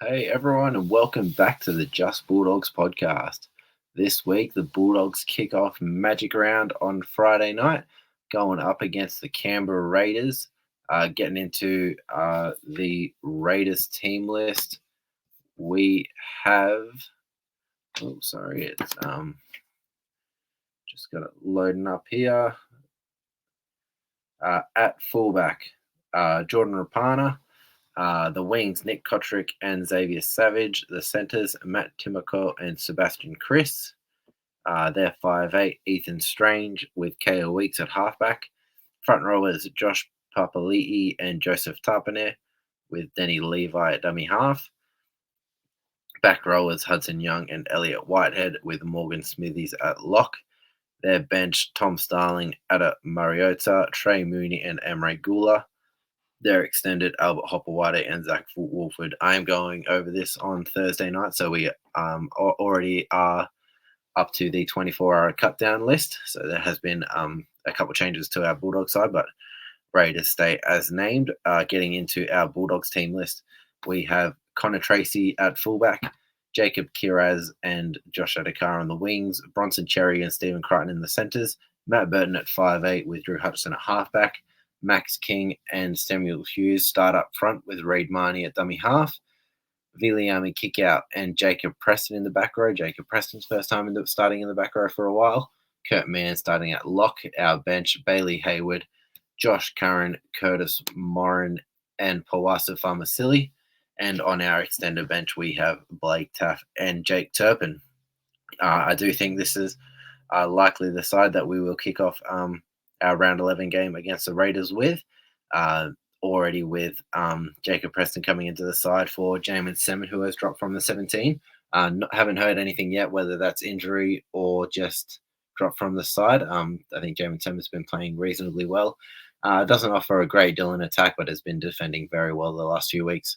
Hey everyone, and welcome back to the Just Bulldogs podcast. This week, the Bulldogs kick off Magic Round on Friday night, going up against the Canberra Raiders. Getting into the Raiders team list, we have. Oh, sorry, it's just got it loading up here. At fullback, Jordan Rapana. The wings, Nick Kotrick and Xavier Savage. The centres, Matt Timoko and Sebastian Chris. They're 5'8". Ethan Strange with KO Weeks at halfback. Front rowers, Josh Papali'i and Joseph Tapane with Denny Levi at dummy half. Back rowers, Hudson Young and Elliot Whitehead with Morgan Smithies at lock. Their bench, Tom Starling, Ada Mariota, Trey Mooney and Emre Gula. Their extended, Albert Hopperwhite and Zach Wolford. I am going over this on Thursday night, so we already are up to the 24-hour cut down list. So there has been a couple changes to our Bulldog side, but Raiders stay as named. Getting into our Bulldogs team list, we have Connor Tracy at fullback, Jacob Kiraz and Josh Adakar on the wings, Bronson Cherry and Stephen Crichton in the centres, Matt Burton at 5'8" with Drew Hutchison at halfback, Max King and Samuel Hughes start up front with Reid Marnie at dummy half, Viliami Kickout and Jacob Preston in the back row. Jacob Preston's first time starting in the back row for a while. Kurt Mann starting at lock. Our bench, Bailey Hayward, Josh Curran, Curtis Morin, and Pawasa Famasili. And on our extended bench, we have Blake Taff and Jake Turpin. I do think this is likely the side that we will kick off our round 11 game against the Raiders with. Already with Jacob Preston coming into the side for Jamin Semin, who has dropped from the 17. Haven't heard anything yet, whether that's injury or just dropped from the side. I think Jamin Semin's been playing reasonably well. Doesn't offer a great deal in attack, but has been defending very well the last few weeks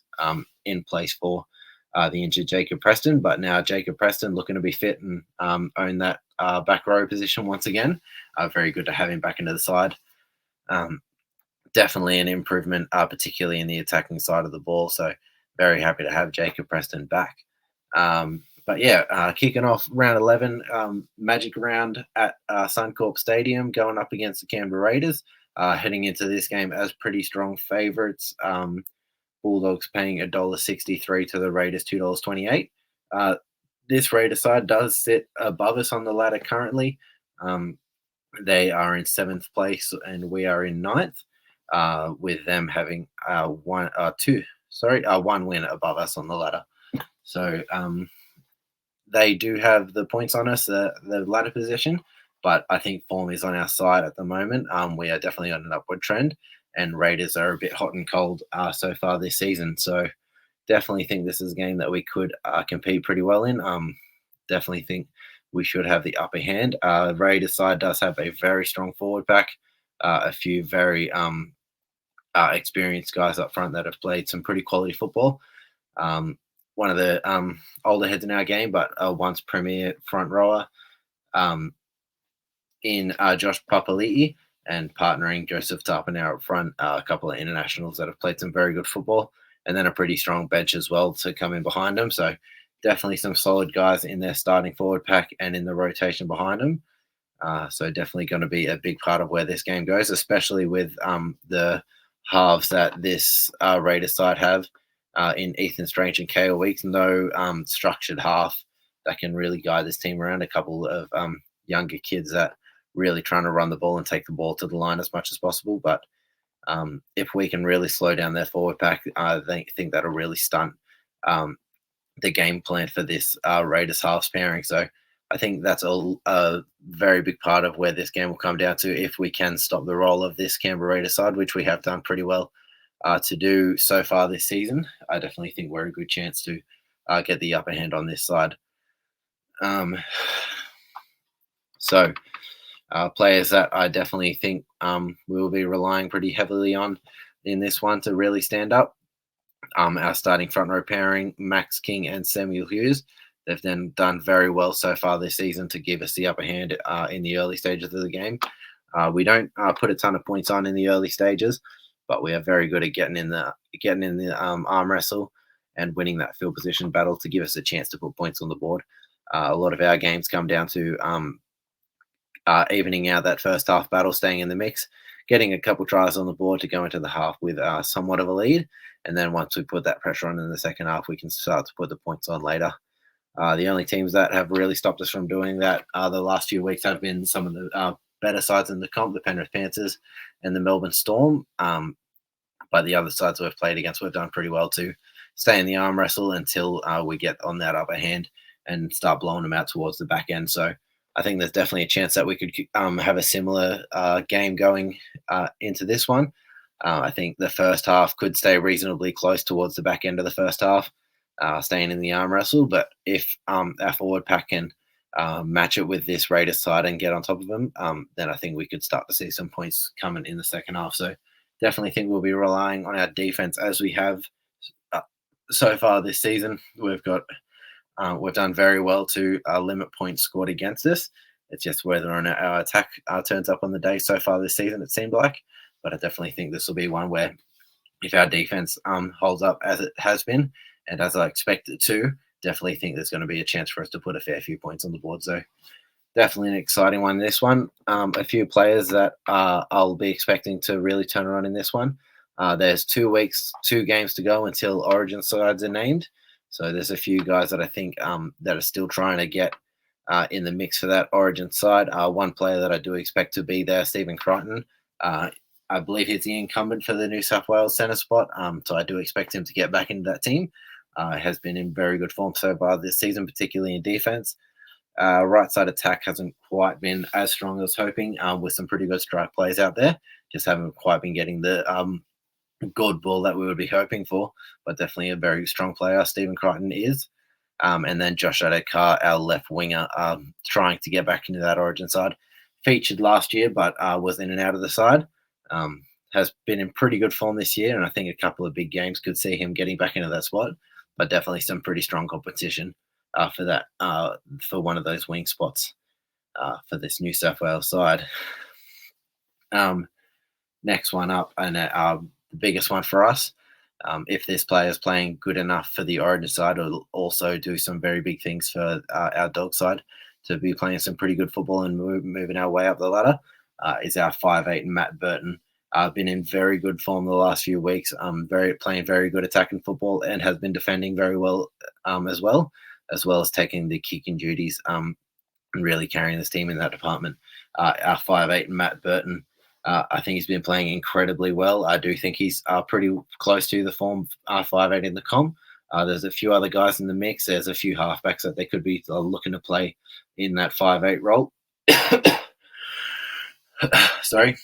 in place for the injured Jacob Preston. But now Jacob Preston looking to be fit and own that back row position once again. Very good to have him back into the side. Definitely an improvement, particularly in the attacking side of the ball. So very happy to have Jacob Preston back. But yeah, kicking off round 11, Magic Round at Suncorp Stadium, going up against the Canberra Raiders. Heading into this game as pretty strong favourites. Bulldogs paying $1.63 to the Raiders, $2.28. This Raiders side does sit above us on the ladder currently. They are in 7th place and we are in 9th. With them having one win above us on the ladder. So they do have the points on us, the ladder position, but I think form is on our side at the moment. We are definitely on an upward trend, and Raiders are a bit hot and cold so far this season. So definitely think this is a game that we could compete pretty well in. Definitely think we should have the upper hand. Raiders side does have a very strong forward pack, a few very experienced guys up front that have played some pretty quality football. One of the older heads in our game, but once premier front rower in Josh Papali'i, and partnering Joseph Tapane up front, a couple of internationals that have played some very good football, and then a pretty strong bench as well to come in behind them. So definitely some solid guys in their starting forward pack and in the rotation behind them. So definitely going to be a big part of where this game goes, especially with the halves that this Raiders side have in Ethan Strange and KO Weeks. No structured half that can really guide this team around. A couple of younger kids that really trying to run the ball and take the ball to the line as much as possible. But if we can really slow down their forward pack, I think that'll really stunt the game plan for this Raiders halves pairing. So I think that's a very big part of where this game will come down to. If we can stop the roll of this Canberra Raiders side, which we have done pretty well to do so far this season, I definitely think we're a good chance to get the upper hand on this side. So players that I definitely think we will be relying pretty heavily on in this one to really stand up. Our starting front row pairing, Max King and Samuel Hughes. They've then done very well so far this season to give us the upper hand in the early stages of the game. We don't put a ton of points on in the early stages, but we are very good at getting in the arm wrestle and winning that field position battle to give us a chance to put points on the board. A lot of our games come down to evening out that first half battle, staying in the mix, getting a couple tries on the board to go into the half with somewhat of a lead. And then once we put that pressure on in the second half, we can start to put the points on later. The only teams that have really stopped us from doing that the last few weeks have been some of the better sides in the comp, the Penrith Panthers and the Melbourne Storm. But the other sides we've played against, we've done pretty well to stay in the arm wrestle until we get on that upper hand and start blowing them out towards the back end. So I think there's definitely a chance that we could have a similar game going into this one. I think the first half could stay reasonably close towards the back end of the first half, staying in the arm wrestle. But if our forward pack can match it with this Raiders side and get on top of them, then I think we could start to see some points coming in the second half. So definitely think we'll be relying on our defense as we have so far this season. We've done very well to limit points scored against us. It's just whether or not our attack turns up on the day so far this season, it seemed like. But I definitely think this will be one where if our defense holds up as it has been and as I expect it to, definitely think there's going to be a chance for us to put a fair few points on the board. So definitely an exciting one, this one. A few players that I'll be expecting to really turn around in this one. There's 2 weeks, 2 games to go until Origin sides are named. So there's a few guys that I think that are still trying to get in the mix for that Origin side. One player that I do expect to be there, Stephen Crichton. I believe he's the incumbent for the New South Wales centre spot. So I do expect him to get back into that team. Has been in very good form so far this season, particularly in defence. Right side attack hasn't quite been as strong as hoping, with some pretty good strike plays out there. Just haven't quite been getting the good ball that we would be hoping for, but definitely a very strong player, Stephen Crichton is. And then Josh Adokar, our left winger, trying to get back into that Origin side. Featured last year, but was in and out of the side. Has been in pretty good form this year, and I think a couple of big games could see him getting back into that spot, but definitely some pretty strong competition for that, for one of those wing spots for this New South Wales side. Next one up, and the biggest one for us, if this player is playing good enough for the Origin side, it'll also do some very big things for our dog side to be playing some pretty good football and moving our way up the ladder, is our 5'8" Matt Burton. Been in very good form the last few weeks, playing very good attacking football, and has been defending very well as well as taking the kicking duties and really carrying this team in that department. Our 5'8" Matt Burton, I think he's been playing incredibly well. I do think he's pretty close to the form 5'8" in the comp. There's a few other guys in the mix. There's a few halfbacks that they could be looking to play in that 5'8" role. Sorry.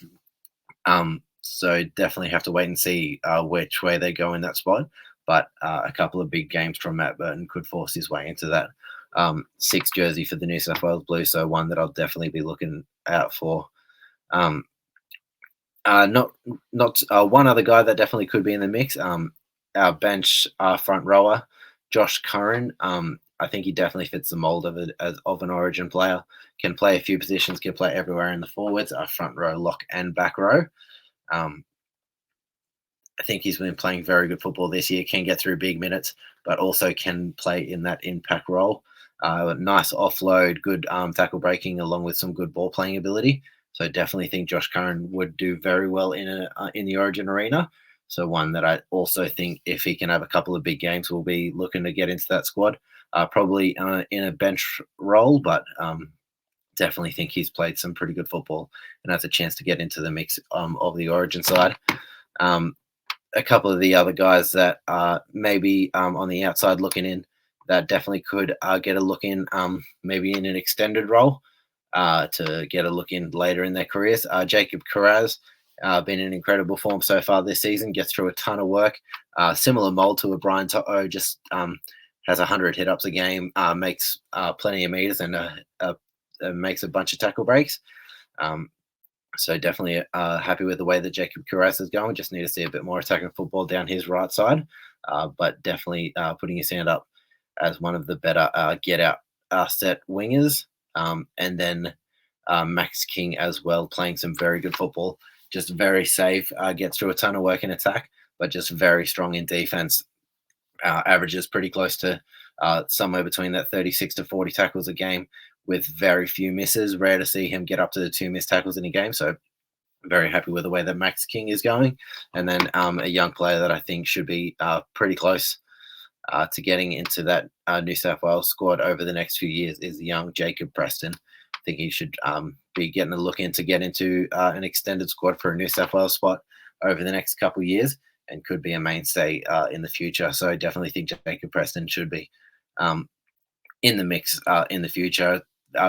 So definitely have to wait and see which way they go in that spot. But a couple of big games from Matt Burton could force his way into that 6 jersey for the New South Wales Blues. So one that I'll definitely be looking out for. Not one other guy that definitely could be in the mix. Our bench front rower, Josh Curran. I think he definitely fits the mold of an Origin player. Can play a few positions, can play everywhere in the forwards, front row, lock, and back row. I think he's been playing very good football this year, can get through big minutes, but also can play in that impact role. Nice offload, good tackle breaking, along with some good ball playing ability. So definitely think Josh Curran would do very well in the Origin arena. So one that I also think if he can have a couple of big games, we'll be looking to get into that squad. Probably in a bench role, but definitely think he's played some pretty good football and has a chance to get into the mix of the Origin side. A couple of the other guys that maybe on the outside looking in that definitely could get a look in, maybe in an extended role to get a look in later in their careers. Jacob Carraz, been in incredible form so far this season, gets through a ton of work. Similar mold to a Brian To'o, just has 100 hit-ups a game, makes plenty of meters, and makes a bunch of tackle breaks. So definitely happy with the way that Jacob Carras is going. Just need to see a bit more attacking football down his right side, but definitely putting his hand up as one of the better get-out set wingers. And then Max King as well, playing some very good football. Just very safe, gets through a ton of work in attack, but just very strong in defense. averages pretty close to somewhere between that 36 to 40 tackles a game with very few misses. Rare to see him get up to the 2 missed tackles in a game. So very happy with the way that Max King is going. And then a young player that I think should be pretty close to getting into that New South Wales squad over the next few years is the young Jacob Preston. I think he should be getting a look in to get into an extended squad for a New South Wales spot over the next couple of years and could be a mainstay in the future. So I definitely think Jacob Preston should be in the mix in the future.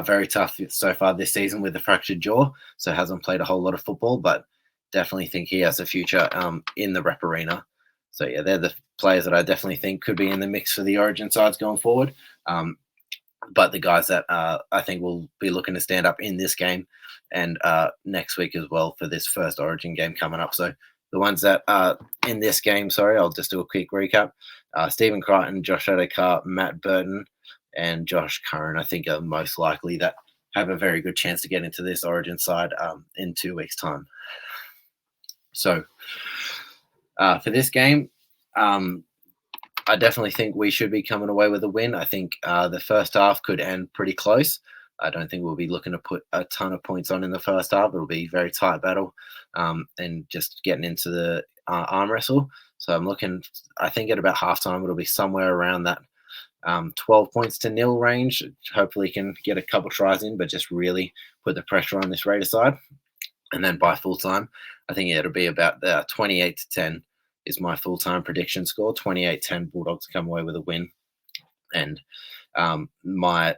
Very tough so far this season with the fractured jaw, so hasn't played a whole lot of football, but definitely think he has a future in the rep arena. So yeah, they're the players that I definitely think could be in the mix for the Origin sides going forward. But the guys that I think will be looking to stand up in this game and next week as well for this first Origin game coming up. So the ones that are in this game, sorry, I'll just do a quick recap. Stephen Crichton, Josh Adokar, Matt Burton, and Josh Curran, I think, are most likely that have a very good chance to get into this Origin side in 2 weeks' time. So for this game, I definitely think we should be coming away with a win. I think the first half could end pretty close. I don't think we'll be looking to put a ton of points on in the first half. It'll be a very tight battle and just getting into the arm wrestle. So I'm looking, I think at about halftime, it'll be somewhere around that 12 points to nil range. Hopefully can get a couple tries in, but just really put the pressure on this Raider side. And then by full time, I think it'll be about 28 to 10 is my full-time prediction score. 28-10 Bulldogs come away with a win. And my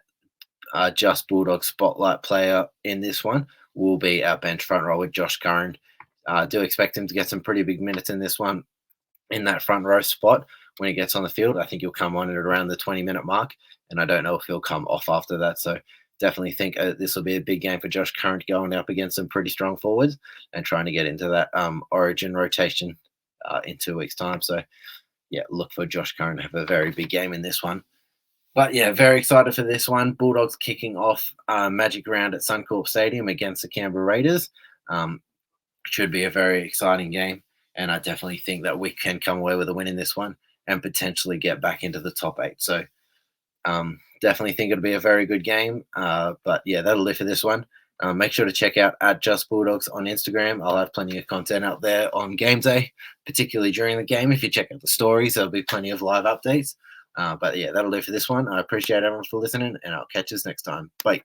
Just Bulldogs spotlight player in this one will be our bench front row with Josh Curran. I do expect him to get some pretty big minutes in this one in that front row spot when he gets on the field. I think he'll come on at around the 20-minute mark, and I don't know if he'll come off after that. So definitely think this will be a big game for Josh Curran going up against some pretty strong forwards and trying to get into that Origin rotation in 2 weeks' time. So, yeah, look for Josh Curran to have a very big game in this one. But, yeah, very excited for this one. Bulldogs kicking off Magic Round at Suncorp Stadium against the Canberra Raiders. Should be a very exciting game, and I definitely think that we can come away with a win in this one and potentially get back into the top 8. So, definitely think it'll be a very good game. But, yeah, that'll do for this one. Make sure to check out at Just Bulldogs on Instagram. I'll have plenty of content out there on game day, particularly during the game. If you check out the stories, there'll be plenty of live updates. But yeah, that'll do for this one. I appreciate everyone for listening, and I'll catch us next time. Bye.